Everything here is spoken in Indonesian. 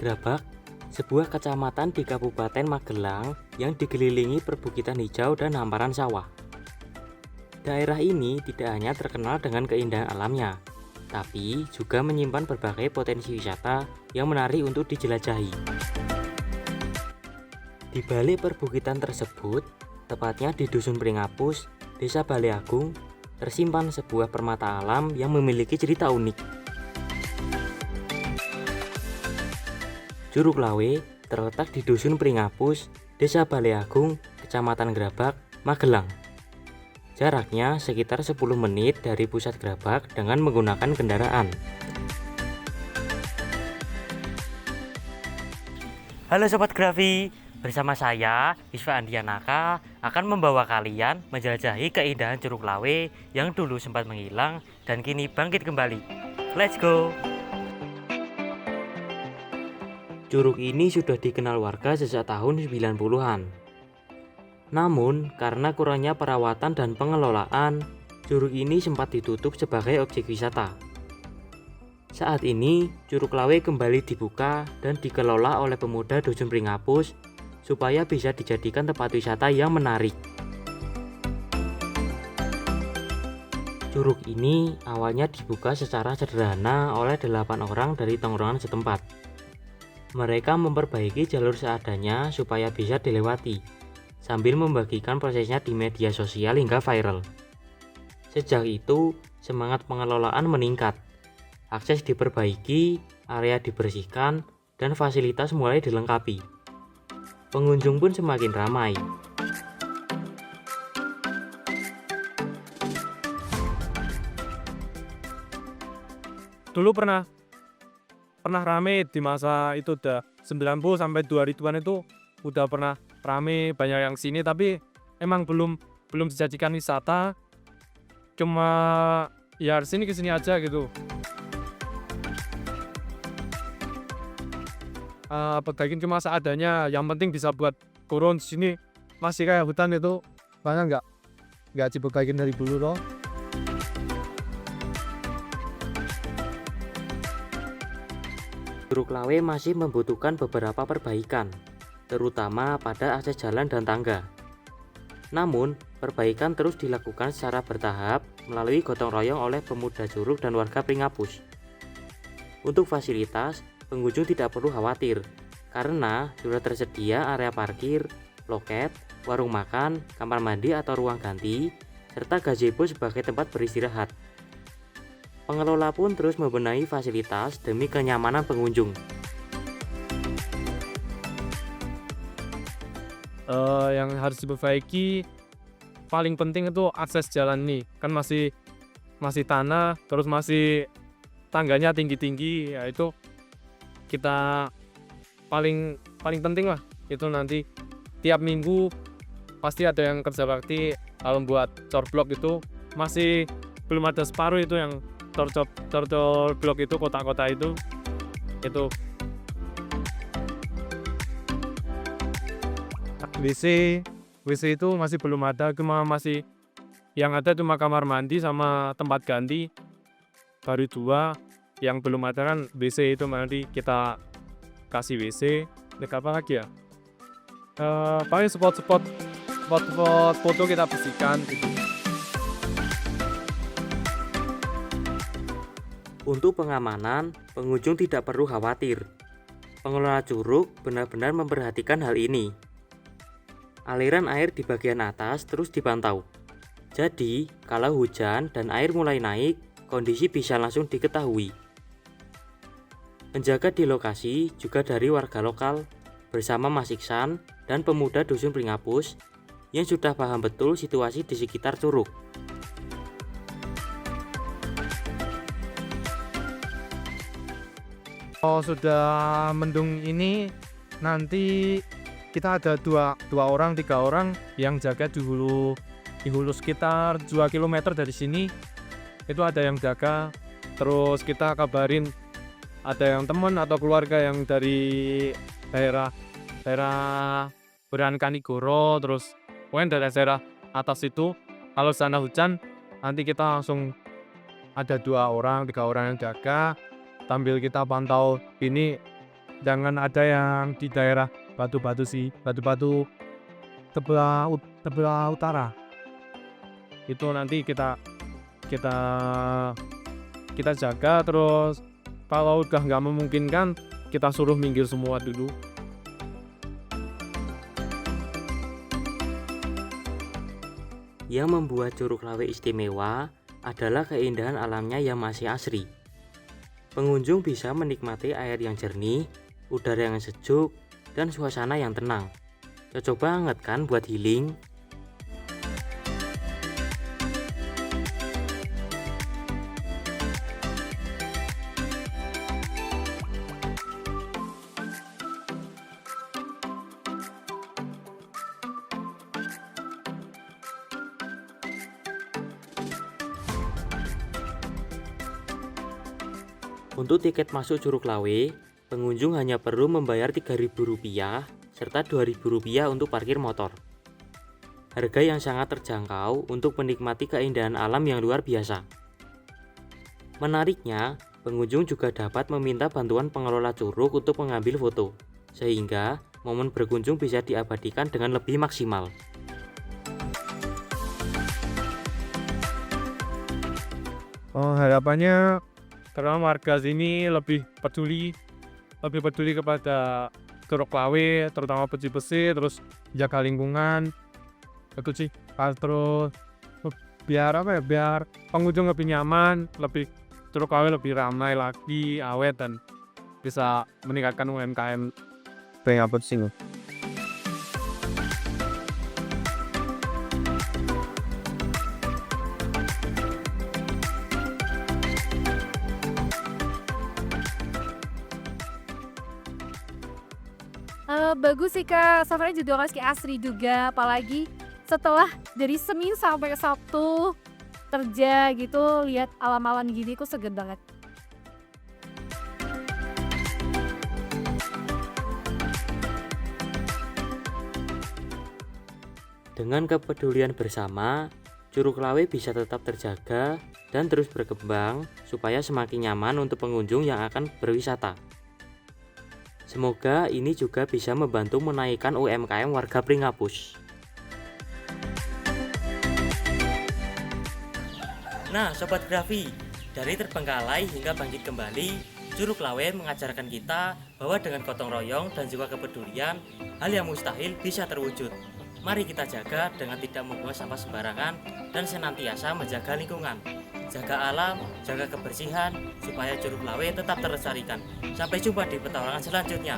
Grabak, sebuah kecamatan di Kabupaten Magelang yang dikelilingi perbukitan hijau dan hamparan sawah. Daerah ini tidak hanya terkenal dengan keindahan alamnya, tapi juga menyimpan berbagai potensi wisata yang menarik untuk dijelajahi. Di balik perbukitan tersebut, tepatnya di Dusun Pringapus, Desa Balai Agung, tersimpan sebuah permata alam yang memiliki cerita unik. Curug Lawe terletak di Dusun Pringapus, Desa Balai Agung, Kecamatan Grabak, Magelang. Jaraknya sekitar 10 menit dari pusat Grabak dengan menggunakan kendaraan. Halo Sobat Grafi, bersama saya, Isfa Andianaka, akan membawa kalian menjelajahi keindahan Curug Lawe yang dulu sempat menghilang dan kini bangkit kembali. Let's go! Curug ini sudah dikenal warga sejak tahun 90-an. Namun, karena kurangnya perawatan dan pengelolaan, curug ini sempat ditutup sebagai objek wisata. Saat ini, Curug Lawe kembali dibuka dan dikelola oleh pemuda Dusun Pringapus supaya bisa dijadikan tempat wisata yang menarik. Curug ini awalnya dibuka secara sederhana oleh 8 orang dari tongkrongan setempat. Mereka memperbaiki jalur seadanya supaya bisa dilewati, sambil membagikan prosesnya di media sosial hingga viral. Sejak itu, semangat pengelolaan meningkat. Akses diperbaiki, area dibersihkan, dan fasilitas mulai dilengkapi. Pengunjung pun semakin ramai. Dulu pernah rame di masa itu, udah 90 sampai 2000-an itu udah pernah rame, banyak yang sini, tapi emang belum dijadikan wisata, cuma ya sini kesini aja gitu. Pedagang cuma seadanya, yang penting bisa buat turun sini, masih kayak hutan itu, makanya nggak dibegaikin dari dulu loh. Curug Lawe masih membutuhkan beberapa perbaikan, terutama pada akses jalan dan tangga. Namun, perbaikan terus dilakukan secara bertahap melalui gotong royong oleh pemuda Curug dan warga Pringapus. Untuk fasilitas, pengunjung tidak perlu khawatir, karena sudah tersedia area parkir, loket, warung makan, kamar mandi atau ruang ganti, serta gazebo sebagai tempat beristirahat. Pengelola pun terus membenahi fasilitas demi kenyamanan pengunjung. Yang harus diperbaiki paling penting itu akses jalan nih, kan masih tanah, terus masih tangganya tinggi-tinggi, ya itu kita paling penting lah. Itu nanti tiap minggu pasti ada yang kerja bakti. Kalau buat cor blok itu masih belum ada separuh itu yang cor blok itu, kota-kota itu. WC itu masih belum ada, cuma masih yang ada cuma kamar mandi sama tempat ganti, baru 2. Yang belum ada kan WC, itu nanti kita kasih WC. Apa lagi ya, paling spot foto kita bersihkan gitu. Untuk pengamanan, pengunjung tidak perlu khawatir. Pengelola curug benar-benar memperhatikan hal ini. Aliran air di bagian atas terus dipantau. Jadi, kalau hujan dan air mulai naik, kondisi bisa langsung diketahui. Penjaga di lokasi juga dari warga lokal bersama Mas Iksan dan pemuda Dusun Pringapus yang sudah paham betul situasi di sekitar curug. Kalau sudah mendung ini, nanti kita ada 3 orang yang jaga di hulu sekitar 2 km dari sini. Itu ada yang jaga, terus kita kabarin ada yang teman atau keluarga yang dari daerah Beran Kanigoro, terus pokoknya dari daerah atas itu. Kalau sana hujan, nanti kita langsung ada 2 orang, 3 orang yang jaga, sambil kita pantau ini Jangan ada yang di daerah Batu-Batu sih, Batu-Batu sebelah utara. Itu nanti kita kita kita jaga, terus kalau udah nggak memungkinkan kita suruh minggir semua dulu. Yang membuat Curug Lawe istimewa adalah keindahan alamnya yang masih asri. Pengunjung bisa menikmati air yang jernih, udara yang sejuk, dan suasana yang tenang. Cocok banget kan buat healing? Untuk tiket masuk Curug Lawe, pengunjung hanya perlu membayar Rp3.000 serta Rp2.000 untuk parkir motor. Harga yang sangat terjangkau untuk menikmati keindahan alam yang luar biasa. Menariknya, pengunjung juga dapat meminta bantuan pengelola curug untuk mengambil foto, sehingga momen berkunjung bisa diabadikan dengan lebih maksimal. Harapannya karena warga sini lebih peduli kepada Curug Lawe, terutama bersih-bersih, terus jaga lingkungan. Itu sih. Terus biar biar pengunjung lebih nyaman, Curug Lawe lebih ramai lagi, awet, dan bisa meningkatkan UMKM. Kayak apa sih? Bagus sih Kak, safari juga masih asri juga, apalagi setelah dari Senin sampai Sabtu kerja gitu, lihat alam-alam gini kok seger banget. Dengan kepedulian bersama, Curug Lawe bisa tetap terjaga dan terus berkembang supaya semakin nyaman untuk pengunjung yang akan berwisata. Semoga ini juga bisa membantu menaikkan UMKM warga Pringapus. Nah, Sobat Grafi, dari terbengkalai hingga bangkit kembali, Curug Lawe mengajarkan kita bahwa dengan gotong royong dan juga kepedulian, hal yang mustahil bisa terwujud. Mari kita jaga dengan tidak membuang sampah sembarangan dan senantiasa menjaga lingkungan. Jaga alam, jaga kebersihan, supaya Curug Lawe tetap terlestarikan. Sampai jumpa di petualangan selanjutnya.